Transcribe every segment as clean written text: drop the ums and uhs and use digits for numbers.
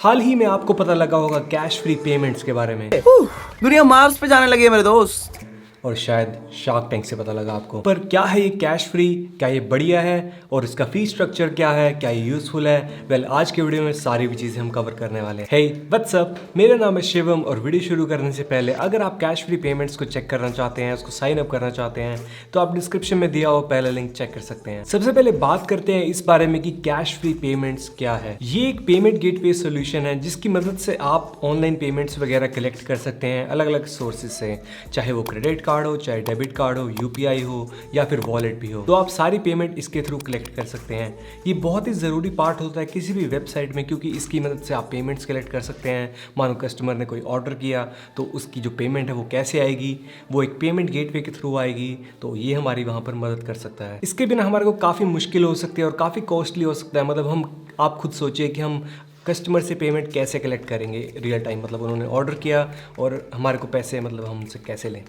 हाल ही में आपको पता लगा होगा कैश फ्री पेमेंट्स के बारे में, दुनिया मार्स पे जाने लगी है मेरे दोस्त। और शायद शार्क टैंक से पता लगा आपको। पर क्या है ये कैश फ्री, क्या ये बढ़िया है और इसका फी स्ट्रक्चर क्या है, क्या ये यूजफुल है? वेल, आज के वीडियो में सारी भी चीजें हम कवर करने वाले हैं। हे व्हाट्स अप, मेरा नाम है शिवम और वीडियो शुरू करने से पहले अगर आप कैश फ्री पेमेंट्स को चेक करना चाहते हैं, उसको साइन अप करना चाहते हैं, तो आप डिस्क्रिप्शन में दिया हुआ पहला लिंक चेक कर सकते हैं। सबसे पहले बात करते हैं इस बारे में कि कैश फ्री पेमेंट्स क्या है। ये एक पेमेंट गेटवे सोल्यूशन है जिसकी मदद से आप ऑनलाइन पेमेंट्स वगैरह कलेक्ट कर सकते हैं अलग अलग सोर्सेज से, चाहे वो क्रेडिट कार्ड हो, चाहे डेबिट कार्ड हो, यूपीआई हो या फिर वॉलेट भी हो, तो आप सारी पेमेंट इसके थ्रू कलेक्ट कर सकते हैं। ये बहुत ही ज़रूरी पार्ट होता है किसी भी वेबसाइट में, क्योंकि इसकी मदद से आप पेमेंट्स कलेक्ट कर सकते हैं। मानो कस्टमर ने कोई ऑर्डर किया तो उसकी जो पेमेंट है वो कैसे आएगी, वो एक पेमेंट गेटवे के थ्रू आएगी, तो ये हमारी वहाँ पर मदद कर सकता है। इसके बिना हमारे को काफ़ी मुश्किल हो सकती है और काफ़ी कॉस्टली हो सकता है। मतलब आप खुद सोचिए कि हम कस्टमर से पेमेंट कैसे कलेक्ट करेंगे रियल टाइम, मतलब उन्होंने ऑर्डर किया और हमारे को पैसे, मतलब हम उनसे कैसे लें।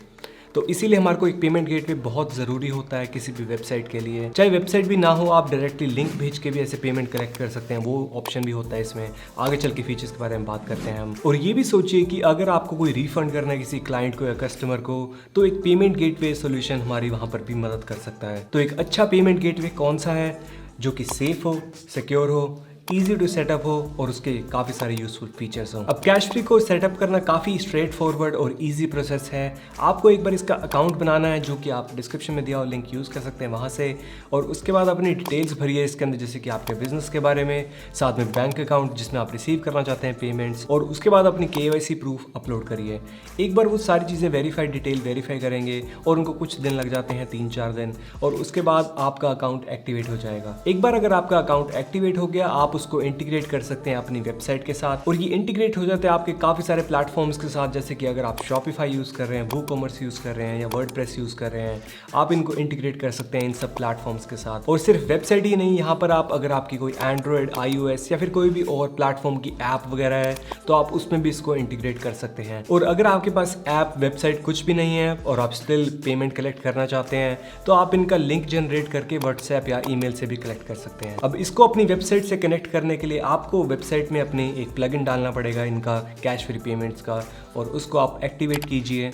तो इसीलिए हमारे को एक पेमेंट गेटवे बहुत ज़रूरी होता है किसी भी वेबसाइट के लिए। चाहे वेबसाइट भी ना हो, आप डायरेक्टली लिंक भेज के भी ऐसे पेमेंट कलेक्ट कर सकते हैं, वो ऑप्शन भी होता है इसमें। आगे चल के फीचर्स के बारे में बात करते हैं हम। और ये भी सोचिए कि अगर आपको कोई रिफंड करना है किसी क्लाइंट को या कस्टमर को, तो एक पेमेंट गेटवे सोल्यूशन हमारी वहाँ पर भी मदद कर सकता है। तो एक अच्छा पेमेंट गेटवे कौन सा है जो कि सेफ हो, सिक्योर हो, ईजी टू सेटअप हो और उसके काफ़ी सारे यूजफुल फीचर्स हों। अब कैश फ्री को सेटअप करना काफ़ी स्ट्रेट फॉरवर्ड और इजी प्रोसेस है। आपको एक बार इसका अकाउंट बनाना है, जो कि आप डिस्क्रिप्शन में दिया हुआ लिंक यूज़ कर सकते हैं वहाँ से, और उसके बाद अपनी डिटेल्स भरिए इसके अंदर, जैसे कि आपके बिजनेस के बारे में, साथ में बैंक अकाउंट जिसमें आप रिसीव करना चाहते हैं पेमेंट्स, और उसके बाद अपनी KYC प्रूफ अपलोड करिए। एक बार वो सारी चीज़ें वेरीफाइड डिटेल वेरीफाई करेंगे और उनको कुछ दिन लग जाते हैं, 3-4 दिन, और उसके बाद आपका अकाउंट एक्टिवेट हो जाएगा। एक बार अगर आपका अकाउंट एक्टिवेट हो गया, आप उसको इंटीग्रेट कर सकते हैं अपनी वेबसाइट के साथ, और ये इंटीग्रेट हो जाते हैं आपके काफी सारे प्लेटफॉर्म्स के साथ, जैसे कि अगर आप शॉपिफाई यूज कर रहे हैं, वूकॉमर्स यूज कर रहे हैं या वर्डप्रेस यूज कर रहे हैं, आप इनको इंटीग्रेट कर सकते हैं इन सब प्लेटफॉर्म्स के साथ। और सिर्फ वेबसाइट ही नहीं, यहाँ पर आप अगर आपकी कोई एंड्रॉयड, iOS या फिर कोई भी और प्लेटफॉर्म की ऐप वगैरह है, तो आप उसमें भी इसको इंटीग्रेट कर सकते हैं। और अगर आपके पास ऐप, वेबसाइट कुछ भी नहीं है और आप स्टिल पेमेंट कलेक्ट करना चाहते हैं, तो आप इनका लिंक जनरेट करके व्हाट्सएप या ईमेल से भी कलेक्ट कर सकते हैं। अब इसको अपनी वेबसाइट से कनेक्ट करने के लिए आपको वेबसाइट में अपने एक प्लगइन डालना पड़ेगा इनका कैश फ्री पेमेंट्स का, और उसको आप एक्टिवेट कीजिए।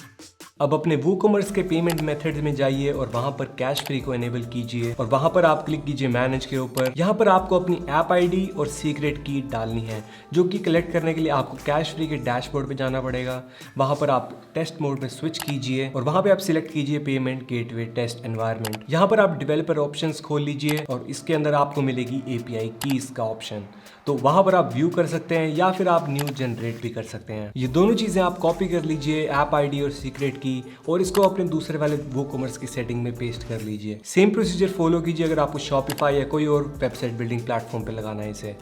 अब अपने वूकॉमर्स के पेमेंट मेथड्स में जाइए और वहां पर कैश फ्री को एनेबल कीजिए, और वहां पर आप क्लिक कीजिए मैनेज के ऊपर। यहां पर आपको अपनी ऐप आईडी और सीक्रेट की डालनी है, जो कि कलेक्ट करने के लिए आपको कैश फ्री के डैशबोर्ड पे जाना पड़ेगा। वहां पर आप टेस्ट मोड में स्विच कीजिए और वहां पे आप सिलेक्ट कीजिए पेमेंट गेटवे टेस्ट एनवायरनमेंट। यहां पर आप डेवलपर ऑप्शंस खोल लीजिए और इसके अंदर आपको मिलेगी API कीज का ऑप्शन, तो वहां पर आप व्यू कर सकते हैं या फिर आप न्यू जनरेट भी कर सकते हैं। ये दोनों चीजें आप कॉपी कर लीजिए, ऐप आईडी और सीक्रेट की, और इसको अपने दूसरे वाले वूकॉमर्स की सेटिंग में पेस्ट कर लीजिए। सेम प्रोसीजर फॉलो कीजिए अगर आपको शॉपिफाई या कोई और वेबसाइट बिल्डिंग प्लेटफॉर्म पे लगाना है इसे।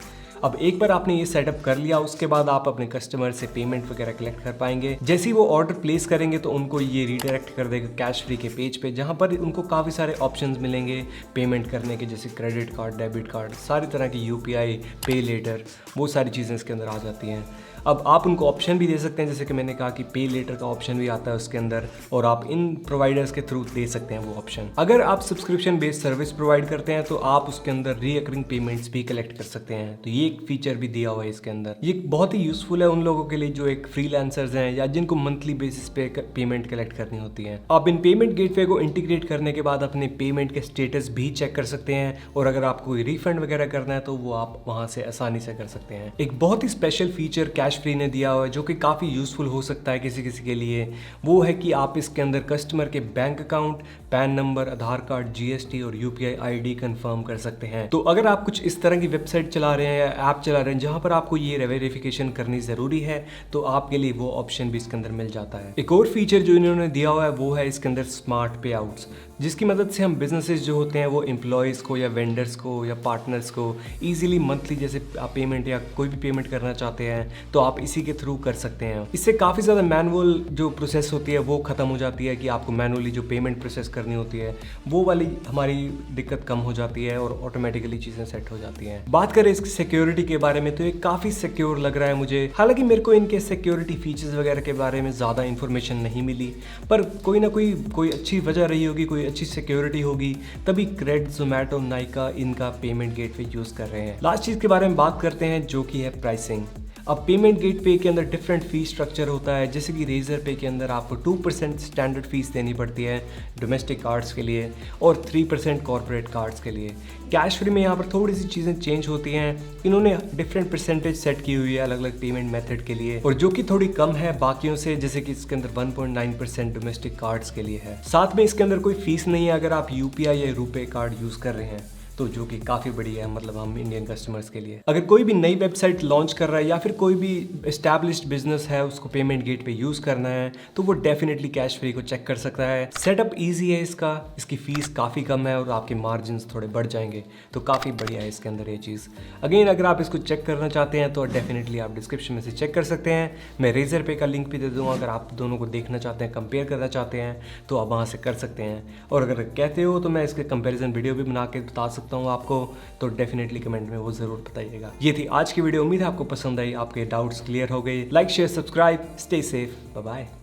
अब एक बार आपने ये सेटअप कर लिया, उसके बाद आप अपने कस्टमर से पेमेंट वगैरह कलेक्ट कर पाएंगे। जैसे ही वो ऑर्डर प्लेस करेंगे तो उनको ये रीडायरेक्ट कर देगा कैश फ्री के पेज पे, जहाँ पर उनको काफ़ी सारे ऑप्शंस मिलेंगे पेमेंट करने के, जैसे क्रेडिट कार्ड, डेबिट कार्ड, सारी तरह की UPI, पे लेटर, वो सारी चीज़ें इसके अंदर आ जाती हैं। अब आप उनको ऑप्शन भी दे सकते हैं, जैसे कि मैंने कहा कि पे लेटर का ऑप्शन भी आता है उसके अंदर, और आप इन प्रोवाइडर्स के थ्रू दे सकते हैं वो ऑप्शन। अगर आप सब्सक्रिप्शन बेस्ड सर्विस प्रोवाइड करते हैं तो आप उसके अंदर रीअकरिंग पेमेंट्स भी कलेक्ट कर सकते हैं, तो ये एक फीचर भी दिया हुआ है इसके अंदर। ये बहुत ही यूजफुल है उन लोगों के लिए जो एक फ्रीलांसर्स हैं या जिनको मंथली बेसिस पे पेमेंट कलेक्ट करनी होती है। आप इन पेमेंट गेटवे को इंटीग्रेट करने के बाद अपने पेमेंट के स्टेटस भी चेक कर सकते हैं, और अगर आपको कोई रिफंड वगैरह करना है तो वो आप वहां से आसानी से कर सकते हैं। एक बहुत ही स्पेशल फीचर कैश फ्री ने दिया हुआ है जो कि काफ़ी यूजफुल हो सकता है किसी किसी के लिए, वो है कि आप इसके अंदर कस्टमर के बैंक अकाउंट, पैन नंबर, आधार कार्ड, GST और UPI ID कंफर्म कर सकते हैं। तो अगर आप कुछ इस तरह की वेबसाइट चला रहे हैं या ऐप चला रहे हैं जहां पर आपको ये वेरिफिकेशन करनी ज़रूरी है, तो आपके लिए वो ऑप्शन भी इसके अंदर मिल जाता है। एक और फीचर जो इन्होंने दिया हुआ है वो है इसके अंदर स्मार्ट पे आउट्स, जिसकी मदद से हम बिजनेसेस जो होते हैं वो एम्प्लॉयज़ को या वेंडर्स को या पार्टनर्स को ईजिली मंथली जैसे आप पेमेंट या कोई भी पेमेंट करना चाहते हैं तो आप इसी के थ्रू कर सकते हैं। इससे काफ़ी ज़्यादा मैनुअल जो प्रोसेस होती है वो ख़त्म हो जाती है, कि आपको मैनुअली जो पेमेंट प्रोसेस करनी होती है वो वाली हमारी दिक्कत कम हो जाती है और ऑटोमेटिकली चीज़ें सेट हो जाती हैं। बात करें इसकी सिक्योरिटी के बारे में तो ये काफ़ी सिक्योर लग रहा है मुझे। हालांकि मेरे को इनके सिक्योरिटी फीचर्स वगैरह के बारे में ज़्यादा इन्फॉर्मेशन नहीं मिली, पर कोई ना कोई अच्छी वजह रही होगी, कोई अच्छी सिक्योरिटी होगी, तभी क्रेड, जोमैटो, नाइका इनका पेमेंट गेटवे यूज़ कर रहे हैं। लास्ट चीज़ के बारे में बात करते हैं जो कि है प्राइसिंग। अब पेमेंट गेटवे के अंदर डिफरेंट फी स्ट्रक्चर होता है, जैसे कि रेजर पे के अंदर आपको 2% स्टैंडर्ड फीस देनी पड़ती है डोमेस्टिक कार्ड्स के लिए और 3% कॉर्पोरेट कार्ड्स के लिए। कैश फ्री में यहाँ पर थोड़ी सी चीज़ें चेंज होती हैं, इन्होंने डिफरेंट परसेंटेज सेट की हुई है अलग अलग पेमेंट मेथड के लिए, और जो कि थोड़ी कम है बाकियों से, जैसे कि इसके अंदर 1.9% डोमेस्टिक कार्ड्स के लिए है। साथ में इसके अंदर कोई फीस नहीं है अगर आप यूपीआई या रुपे कार्ड यूज़ कर रहे हैं, तो जो कि काफ़ी बढ़िया है, मतलब हम इंडियन कस्टमर्स के लिए। अगर कोई भी नई वेबसाइट लॉन्च कर रहा है या फिर कोई भी एस्टैब्लिश्ड बिजनेस है उसको पेमेंट गेट पे यूज़ करना है, तो वो डेफिनेटली कैश फ्री को चेक कर सकता है। सेटअप इजी है इसका, इसकी फीस काफ़ी कम है और आपके मार्जिन थोड़े बढ़ जाएंगे, तो काफ़ी बढ़िया है इसके अंदर ये चीज़। अगेन अगर आप इसको चेक करना चाहते हैं तो डेफिनेटली आप डिस्क्रिप्शन में से चेक कर सकते हैं। मैं रेजर पे का लिंक भी दे दूँगा, अगर आप दोनों को देखना चाहते हैं, कंपेयर करना चाहते हैं तो आप वहाँ से कर सकते हैं। और अगर कहते हो तो मैं इसके कंपेरिजन वीडियो भी बना के बता सकता हूँ आपको, तो डेफिनेटली कमेंट में वो जरूर बताइएगा। ये थी आज की वीडियो, उम्मीद है आपको पसंद आई, आपके डाउट्स क्लियर हो गए। Like share subscribe, stay safe, bye bye.